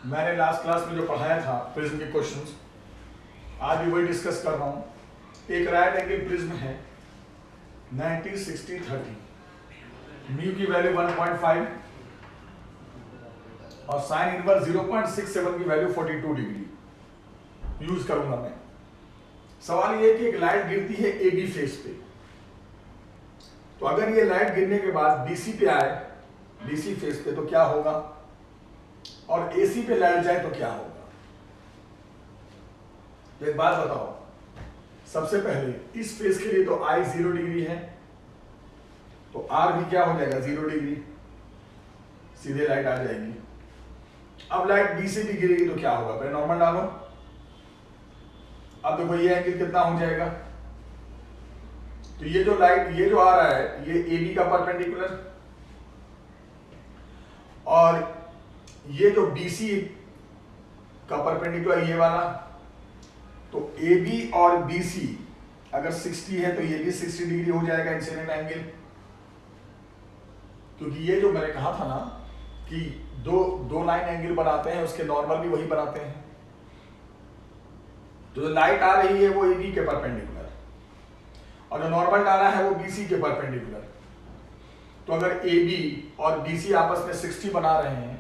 मैंने last class में जो पढ़ाया था प्रिज्म के क्वेश्चंस, आज भी वही डिस्कस कर रहा हूँ। एक राइट एंगल प्रिज्म है 90, 60, 30, म्यू की वैल्यू 1.5 और साइन इनवर्स 0.67 की वैल्यू 42 डिग्री यूज करूंगा मैं। सवाल ये है कि एक लाइट गिरती है ए बी फेस पे, तो अगर ये लाइट गिरने के बाद बीसी पे आए, बीसी फेस पे, तो क्या होगा, और एसी पे लाइट जाए तो क्या होगा। एक बात बताओ, सबसे पहले इस फेस के लिए तो आई 0 डिग्री है, तो आर भी क्या हो जाएगा 0 डिग्री, सीधे लाइट आ जाएगी। अब लाइट बी से भी गिरेगी तो क्या होगा, पहले नॉर्मल डालो। अब देखो ये एंगल कितना हो जाएगा, तो ये जो लाइट, ये जो आ रहा है ये ए बी का परपेंडिकुलर, और ये जो बीसी का परपेंडिकुलर ये वाला, तो ए बी और बीसी अगर 60 है तो ये भी 60 डिग्री हो जाएगा इंसिडेंट एंगल, क्योंकि ये जो मैंने कहा था ना कि दो लाइन एंगल बनाते हैं, उसके नॉर्मल भी वही बनाते हैं। तो जो लाइट आ रही है वो ए बी के परपेंडिकुलर और जो नॉर्मल आ रहा है वो बीसी के परपेंडिकुलर। तो अगर ए बी और बीसी आपस में 60 बना रहे हैं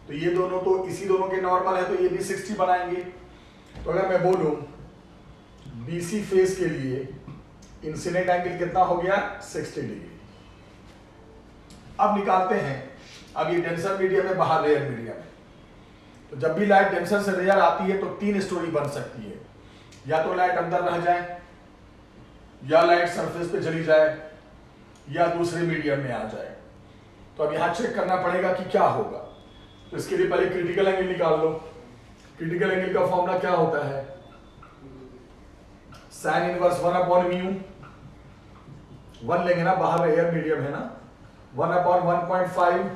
तो ये दोनों तो इसी दोनों के नॉर्मल है, तो ये भी 60 बनाएंगे। तो अगर मैं बोलूं बीसी फेस के लिए इंसिडेंट एंगल कितना हो गया 60 डिग्री। अब निकालते हैं, अब ये डेंसर मीडियम है, बाहर रेयर मीडियम है, तो जब भी लाइट डेंसर से रेयर आती है तो 3 स्टोरी बन सकती है, या तो लाइट अंदर रह जाए, या लाइट सरफेस पे चली जाए, या दूसरे मीडियम में आ जाए। तो अब यहां चेक करना पड़ेगा कि क्या होगा। तो इसके लिए पहले क्रिटिकल एंगल निकाल लो। क्रिटिकल एंगल का फॉर्मूला क्या होता है, साइन इनवर्स 1/μ, 1 लेंगे ना, बाहर एयर मीडियम है ना, 1/1.5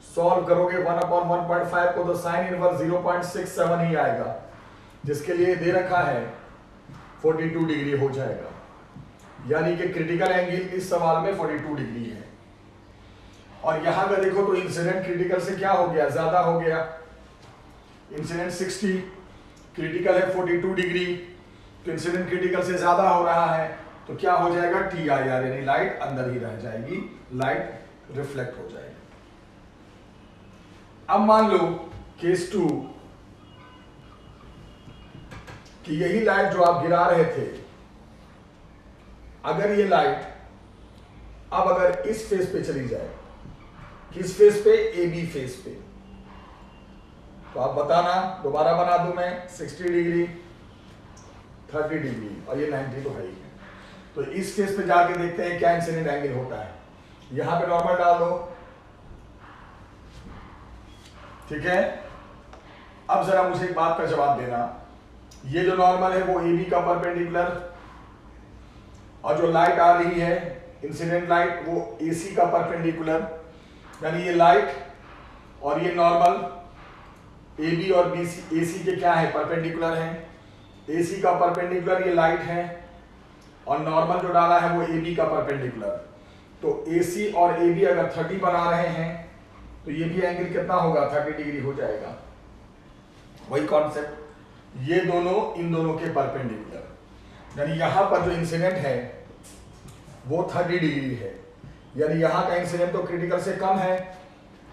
सॉल्व करोगे 1/1.5 को तो साइन इनवर्स 0.67 ही आएगा, जिसके लिए दे रखा है 42 डिग्री हो जाएगा। यानी कि क्रिटिकल एंगल इस सवाल में 42 डिग्री है। और यहां का देखो तो इंसिडेंट क्रिटिकल से क्या हो गया, ज्यादा हो गया। इंसिडेंट 60, क्रिटिकल है 42 डिग्री, तो इंसिडेंट क्रिटिकल से ज्यादा हो रहा है, तो क्या हो जाएगा TIR, यानी लाइट अंदर ही रह जाएगी, लाइट रिफ्लेक्ट हो जाएगी। अब मान लो केस 2 कि यही लाइट जो आप गिरा रहे थे, अगर ये लाइट अब अगर इस फेस पे चली जाए, किस फेस पे, AB फेस पे, तो आप बताना, दोबारा बना दूं मैं, 60 डिग्री, 30 डिग्री और ये 90 तो है ही है। तो इस फेस पे जाके देखते हैं क्या इंसिडेंट एंगल होता है। यहां पे नॉर्मल डाल दो, ठीक है। अब जरा मुझे एक बात का जवाब देना, ये जो नॉर्मल है वो AB का परपेंडिकुलर, और जो लाइट आ रही है इंसिडेंट लाइट वो AC का परपेंडिकुलर, यानी ये लाइट और ये नॉर्मल AB और BC AC के क्या है, परपेंडिकुलर हैं। AC का परपेंडिकुलर ये लाइट है, और नॉर्मल जो डाला है वो AB का परपेंडिकुलर। तो AC और AB अगर 30 बना रहे हैं तो ये भी एंगल कितना होगा, 30 डिग्री हो जाएगा। वही कॉन्सेप्ट, ये दोनों इन दोनों के परपेंडिकुलर, यानी यहां पर जो इंसिडेंट है वो 30 डिग्री है, यानी यहां का इंसिडेंट तो क्रिटिकल से कम है,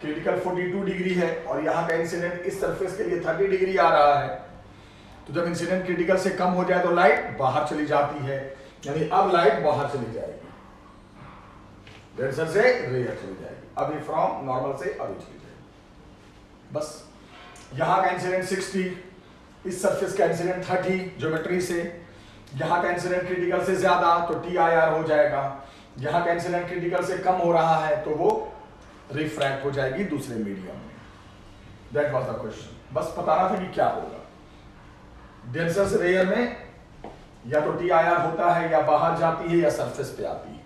क्रिटिकल 42 डिग्री है, और यहां का इंसिडेंट इस सरफेस के लिए 30 डिग्री आ रहा है। तो जब इंसिडेंट क्रिटिकल से कम हो जाए तो लाइट बाहर चली जाती है, यानी अब लाइट बाहर चली जाएगी, डेंसर से रेयर चली जाएगी, अभी फ्रॉम नॉर्मल से अभी चली जाएगी। बस यहां का इंसिडेंट 60, इस सरफेस का इंसिडेंट 30 ज्योमेट्री से, यहां का इंसिडेंट क्रिटिकल से ज्यादा तो TIR हो जाएगा, यहां का इंसिडेंट क्रिटिकल से कम हो रहा है तो वो रिफ्रैक्ट हो जाएगी दूसरे मीडियम में। दैट वाज द क्वेश्चन, बस बताना था कि क्या होगा। डेंसर से रेयर में या तो TIR होता है, या बाहर जाती है, या सरफेस पे आती है।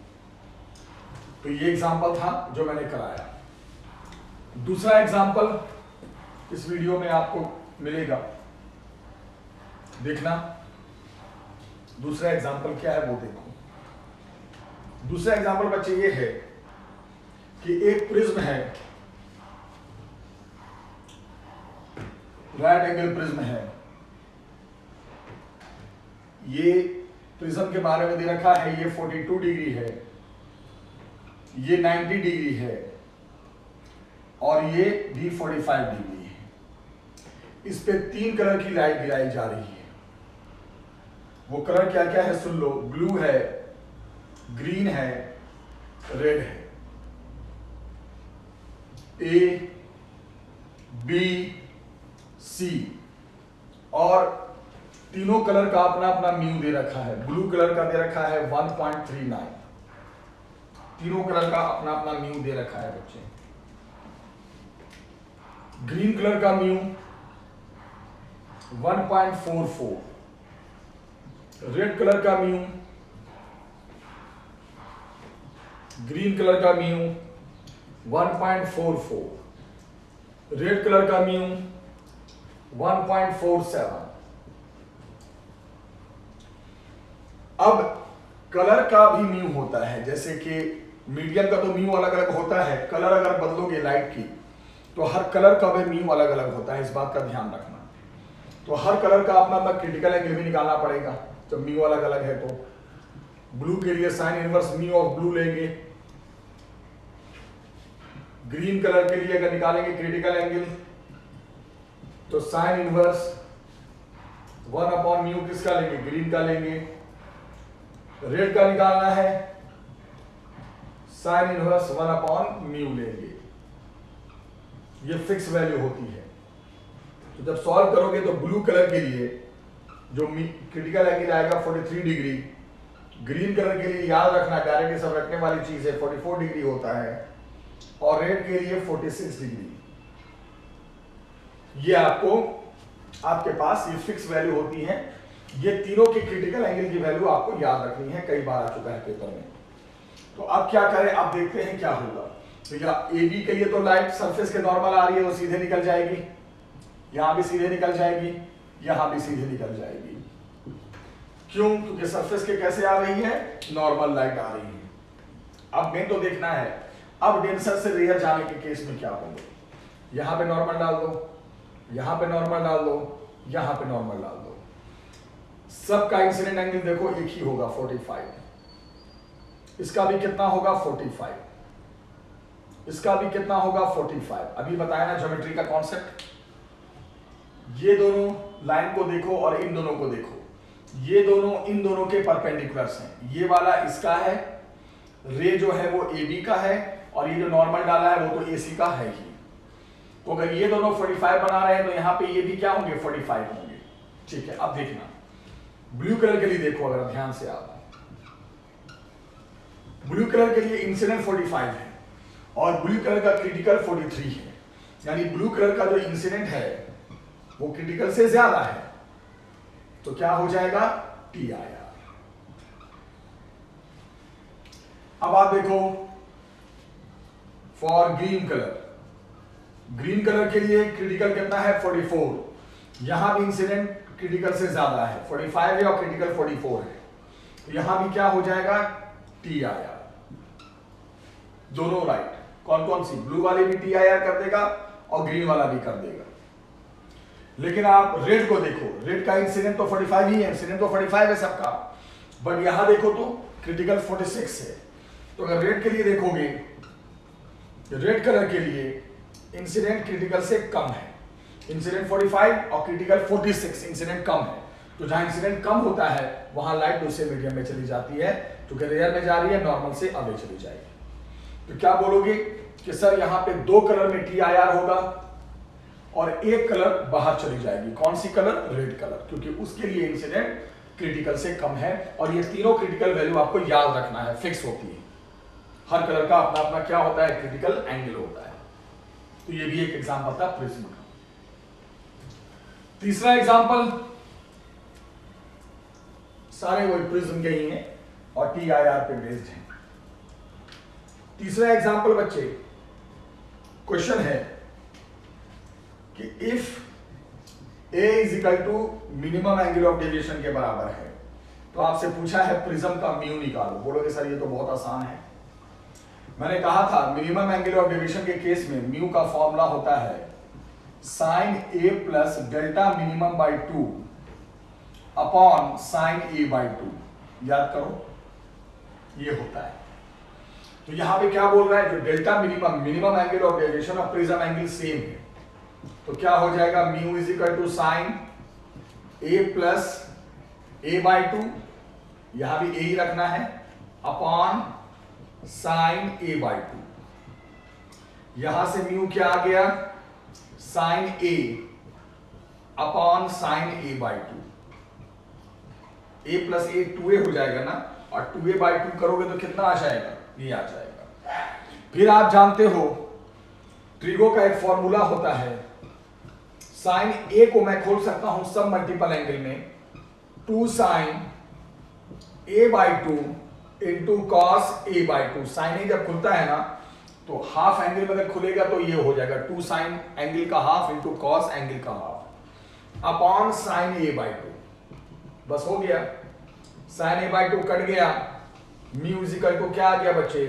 तो ये एग्जांपल था जो मैंने कराया। दूसरा एग्जांपल इस वीडियो में आपको मिलेगा, देखना। दूसरा एग्जांपल क्या है वो देखो। दूसरा एग्जांपल बच्चे ये है कि एक प्रिज्म है, राइट एंगल प्रिज्म है। ये प्रिज्म के बारे में दे रखा है, ये 42 डिग्री है, ये 90 डिग्री है और ये भी 45 डिग्री है। इस पे 3 कलर की लाइट गिराई जा रही है। वो कलर क्या क्या है सुन लो। ब्लू है, ग्रीन है, रेड है। ए, बी, सी और तीनों कलर का अपना अपना म्यू दे रखा है। ब्लू कलर का दे रखा है 1.39। तीनों कलर का अपना अपना म्यू दे रखा है बच्चे। ग्रीन कलर का म्यू 1.44। रेड कलर का म्यू, ग्रीन कलर का म्यू 1.44। रेड कलर का म्यू 1.47। अब कलर का भी म्यू होता है, जैसे कि मीडियम का तो म्यू अलग अलग होता है। कलर अगर बदलोगे लाइट की तो हर कलर का भी म्यू अलग अलग होता है, इस बात का ध्यान रखना। तो हर कलर का अपना अपना क्रिटिकल एंगल भी निकालना पड़ेगा जब म्यू अलग अलग है। तो ब्लू के लिए sine inverse mu of blue लेंगे। ग्रीन कलर के लिए अगर निकालेंगे क्रिटिकल एंगल तो साइन इनवर्स 1/म्यू किसका लेंगे, ग्रीन का लेंगे। रेड का निकालना है, साइन इनवर्स 1/म्यू लेंगे। ये फिक्स वैल्यू होती है। तो जब सॉल्व करोगे तो ब्लू कलर के लिए जो क्रिटिकल एंगल आएगा 43 डिग्री। ग्रीन कलर के लिए याद रखना, डायरेक्ट सब रखने वाली चीज है, 44 डिग्री होता है। और रेड के लिए 46 डिग्री। ये आपके पास ये फिक्स वैल्यू होती है। ये तीनों की क्रिटिकल एंगल की वैल्यू आपको याद रखनी है, कई बार आ चुका है पेपर में। तो अब क्या करें, आप देखते हैं क्या होगा। तो या ए बी के लिए तो लाइट सरफेस के नॉर्मल आ रही है, वो सीधे निकल जाएगी। यहां भी सीधे निकल जाएगी, यहां भी सीधे निकल जाएगी। क्यों? क्योंकि सरफेस के कैसे आ रही है, नॉर्मल लाइट आ रही है। अब मेन तो देखना है अब डेंसर से रेयर जाने के केस में क्या होगा। यहां पे नॉर्मल डाल दो, यहां पे नॉर्मल डाल दो, यहां पे नॉर्मल डाल दो। सबका इंसिडेंट एंगल देखो एक ही होगा 45। इसका भी कितना होगा 45। इसका भी कितना होगा 45। अभी बताया ना ज्योमेट्री का कॉन्सेप्ट। ये दोनों लाइन को देखो और इन दोनों को देखो। ये दोनों इन दोनों के परपेंडिकुलर्स हैं। ये वाला इसका है, रे जो है वो ए बी का है, और ये जो नॉर्मल डाला है वो तो AC का है ही। तो अगर ये दोनों 45 बना रहे हैं तो यहां पे ये भी क्या होंगे 45 होंगे। ठीक है, अब देखना ब्लू कलर के लिए देखो, अगर ध्यान से आप ब्लू कलर के लिए इंसिडेंट 45 है और ब्लू कलर का क्रिटिकल 43 है। यानी ब्लू कलर का जो इंसिडेंट है वो क्रिटिकल से ज्यादा है। तो क्या हो जाएगा TIR। अब आप देखो for green colour, green colour के लिए क्रिटिकल कितना है 44। यहां भी इंसिडेंट क्रिटिकल से ज्यादा है, 45 है और क्रिटिकल 44 है। तो यहां भी क्या हो जाएगा TIR। दोनों राइट। कौन कौन सी, ब्लू वाले भी TIR कर देगा और ग्रीन वाला भी कर देगा। लेकिन आप रेड को देखो, रेड का इंसिडेंट तो 45 ही है, इंसिडेंट तो 45 है सबका, बट यहां देखो तो क्रिटिकल 46 है। तो अगर रेड के लिए देखोगे, रेड कलर के लिए इंसिडेंट क्रिटिकल से कम है। इंसिडेंट 45 और क्रिटिकल 46, इंसिडेंट कम है। तो जहां इंसिडेंट कम होता है वहां लाइट दूसरे मीडियम में चली जाती है, क्योंकि रेयर में जा रही है, नॉर्मल से अवे चली जाएगी। तो क्या बोलोगे कि सर यहां पे 2 कलर में TIR होगा और एक कलर बाहर चली जाएगी। कौन सी कलर, रेड कलर, क्योंकि उसके लिए इंसिडेंट क्रिटिकल से कम है। और ये तीनों क्रिटिकल वैल्यू आपको याद रखना है, फिक्स होती है। हर कलर का अपना अपना क्या होता है, क्रिटिकल एंगल होता है। तो ये भी एक एग्जांपल था प्रिज्म का। तीसरा एग्जांपल, सारे वही प्रिज्म के ही हैं और TIR पे बेस्ड हैं। तीसरा एग्जांपल बच्चे, क्वेश्चन है कि if A is equal to minimum angle of deviation के बराबर है, तो आपसे पूछा है प्रिज्म का म्यू निकालो। बोलोगे सर ये तो बहुत आसान है। मैंने कहा था मिनिमम एंगल ऑफ डेविएशन के केस में म्यू का फॉर्मूला होता है sine A plus delta minimum by 2 upon sine A by 2। याद करो, ये होता है। तो यहां पे क्या बोल रहा है, जो delta minimum angle of deviation और प्रिज्म एंगल सेम है, तो क्या हो जाएगा, mu is equal to sine A plus A by 2, यहां भी ए ही रखना है, अपॉन साइन ए बाई 2। यहां से म्यू क्या आ गया, sine A upon sine A by 2। A plus A 2a हो जाएगा ना, और 2a बाई 2 करोगे तो कितना आ जाएगा, ये आ जाएगा। फिर आप जानते हो ट्रिगो का एक फॉर्मूला होता है, साइन ए को मैं खोल सकता हूं सब मल्टीपल एंगल में 2 sine A by 2 into cos A by 2। Sine A जब खुलता है ना तो हाफ एंगल में अगर खुलेगा तो ये हो जाएगा 2 साइन एंगल का हाफ इंटू कॉस एंगल का half upon sine A by 2। बस हो गया, साइन ए बाई 2 कट गया, म्यू इज इक्वल टू क्या आ गया बच्चे,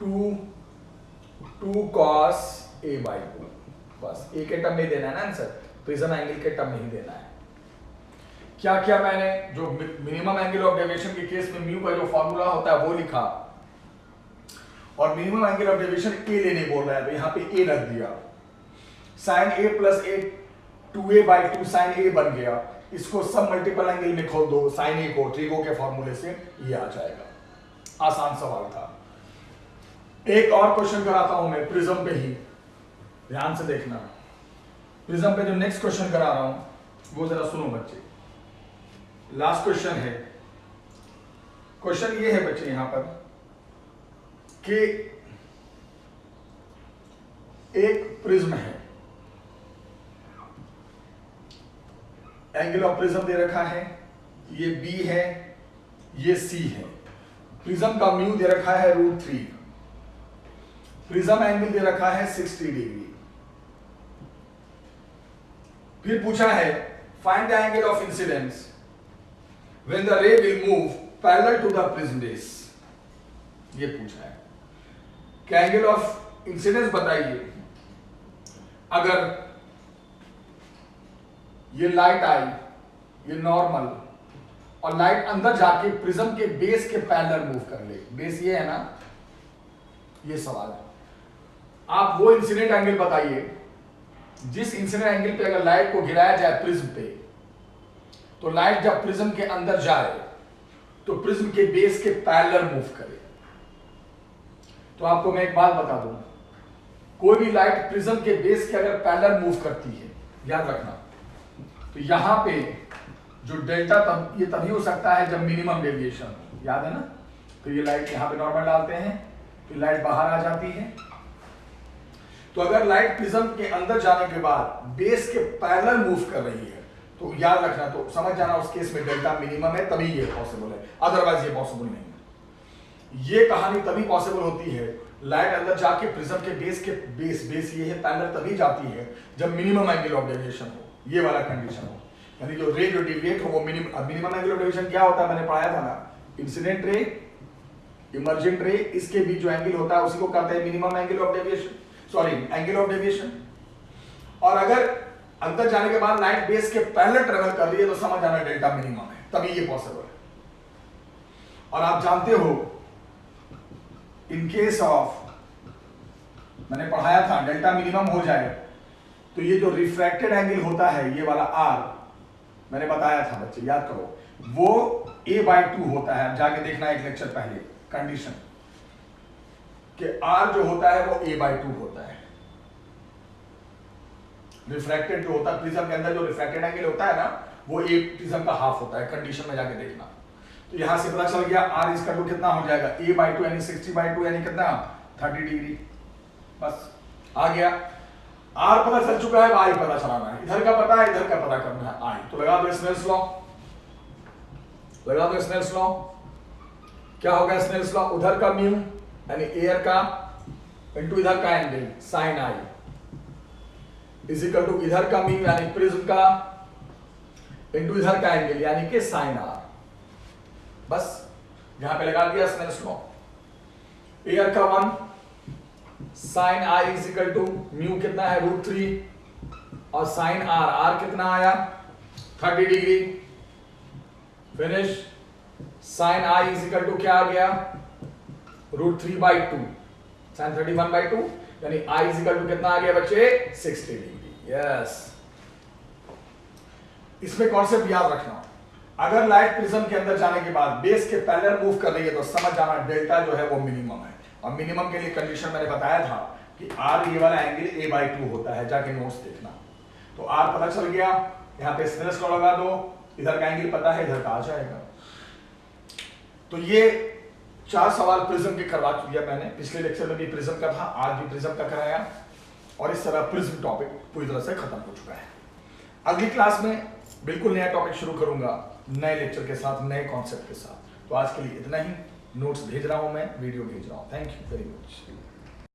2 कॉस ए बाई 2। बस ए के टर्म में देना है ना आंसर, प्रिज्म एंगल के टर्म नहीं देना है। क्या किया मैंने, जो मिनिमम एंगल ऑफ डेविएशन के केस में म्यू का जो फॉर्मूला होता है वो लिखा, और मिनिमम एंगल ऑफ डेविएशन ए लेने बोल रहा है तो यहां पे ए रख दिया। Sine A plus A 2a by 2 sine A बन गया, इसको सब मल्टीपल एंगल में खोल दो, साइन ए को ट्रिगो के फॉर्मूले से ये आ जाएगा। आसान सवाल था। एक और क्वेश्चन कराता हूं मैं प्रिज्म पे ही, ध्यान से देखना। प्रिज्म पे जो नेक्स्ट क्वेश्चन करा रहा हूं वो जरा सुनो बच्चे, लास्ट क्वेश्चन है। क्वेश्चन ये है बच्चे यहां पर कि एक प्रिज्म है, एंगल ऑफ प्रिज्म दे रखा है, ये बी है, ये सी है, प्रिज्म का म्यू दे रखा है √3, प्रिज्म एंगल दे रखा है 60 डिग्री। फिर पूछा है find the angle of incidence when the ray will move parallel to the prism base. ये पूछा है कि एंगल ऑफ इंसिडेंस बताइए, अगर ये लाइट आई, ये नॉर्मल, और लाइट अंदर जाके प्रिज्म के बेस के पैरेलल मूव कर ले। बेस ये है ना, ये सवाल है। आप वो इंसिडेंट एंगल बताइए जिस इंसिडेंट एंगल पे अगर लाइट को गिराया जाए प्रिज्म पे, तो लाइट जब प्रिज्म के अंदर जाए तो प्रिज्म के बेस के पैरेलल मूव करे। तो आपको मैं एक बात बता दूं, कोई भी लाइट प्रिज्म के बेस के अगर पैरेलल मूव करती है, याद रखना, तो यहां पे जो डेल्टा ये तभी हो सकता है जब मिनिमम डेविएशन हो, याद है ना। तो ये लाइट यहां पे नॉर्मल डालते हैं, फिर लाइट बाहर आ जाती है। तो अगर लाइट प्रिज्म के अंदर जाने के बाद बेस के पैरेलल मूव कर रही है, तो याद रखना, तो समझ जाना उस केस में डेल्टा मिनिमम है, तभी ये पॉसिबल है, अदरवाइज ये पॉसिबल नहीं है। ये कहानी तभी पॉसिबल होती है, लाइट अंदर जाके प्रिज्म के बेस ये है पैरेलल तभी जाती है जब मिनिमम एंगल ऑफ डेविएशन हो, ये वाला कंडीशन हो। यानी जो रे जो डिविएट हो वो मिनिमम एंगल ऑफ डेविएशन क्या होता है, मैंने पढ़ाया था ना, इंसिडेंट रे, इमर्जेंट रे, इसके बीच जो एंगल होता है उसी को कहते हैं minimum angle of deviation, sorry angle of deviation. और अगर अंदर जाने के बाद लाइट बेस के पैरेलल ट्रेवल कर रही है तो समझ जाना डेल्टा मिनिमम है, तभी ये पॉसिबल है। और आप जानते हो इन केस ऑफ, मैंने पढ़ाया था, डेल्टा मिनिमम हो जाए तो ये जो रिफ्रैक्टेड एंगल होता है, ये वाला आर, मैंने बताया था बच्चे, याद करो, वो a/2 होता है। जाके देखना एक लेक्चर पहले कंडीशन कि r जो होता है वो a/2 होता है। रिफ्रैक्टेड जो होता है प्रिज्म के अंदर, जो रिफ्रैक्टेड एंगल होता है ना, वो a प्रिज्म का हाफ होता है। कंडीशन में जाके देखना। तो यहां से पता चल गया r इसका टू कितना हो जाएगा, a/2 यानी 60/2 यानी कितना, 30 डिग्री। बस आ गया, r पता चल चुका है, i पता चलाना है। इधर का पता है, इधर का पता करना है, i। तो लगा दो स्नेल्स लॉ, लगा दो स्नेल्स लॉ। क्या होगा स्नेल्स लॉ, उधर का म्यू यानी एयर का इनटू इधर का angle sine i is equal to इधर का म्यू यानी प्रिज्म का इनटू इधर का एंगल यानी कि साइन r। बस यहां पे लगा दिया स्नेल्स लॉ। एयर का 1 sine i is equal to mu कितना है, √3 और साइन आर, आर कितना आया 30 degree, finish. Sine i is equal to क्या आ गया √3/2, साइन 31/2, यानी आई इज इक्वल टू कितना आ गया बच्चे 60 डिग्री। यस, इसमें कॉन्सेप्ट याद रखना, अगर लाइट प्रिज्म के अंदर जाने के बाद बेस के पैरेलल मूव कर रही है तो समझ जाना डेल्टा जो है वो मिनिमम है। और मिनिमम के लिए कंडीशन मैंने बताया था कि आर ये वाला एंगल a/2 होता है, जाके नोट्स देखना। तो आर पता चल गया, यहाँ पे स्नेल्स लॉ लगा दो, इधर का एंगल पता है, इधर का आ जाएगा। तो ये 4 सवाल प्रिज्म के करवा दिया मैंने, पिछले लेक्चर में भी प्रिज्म का था, आज भी प्रिज्म का कराया, और इस तरह प्रिज्म टॉपिक पूरी तरह से खत्म हो चुका है। अगली क्लास में बिल्कुल नया टॉपिक शुरू करूंगा, नए लेक्चर के साथ, नए कॉन्सेप्ट के साथ। तो आज के लिए इतना ही, नोट्स भेज रहा हूं मैं, वीडियो भेज रहा हूं। Thank you very much.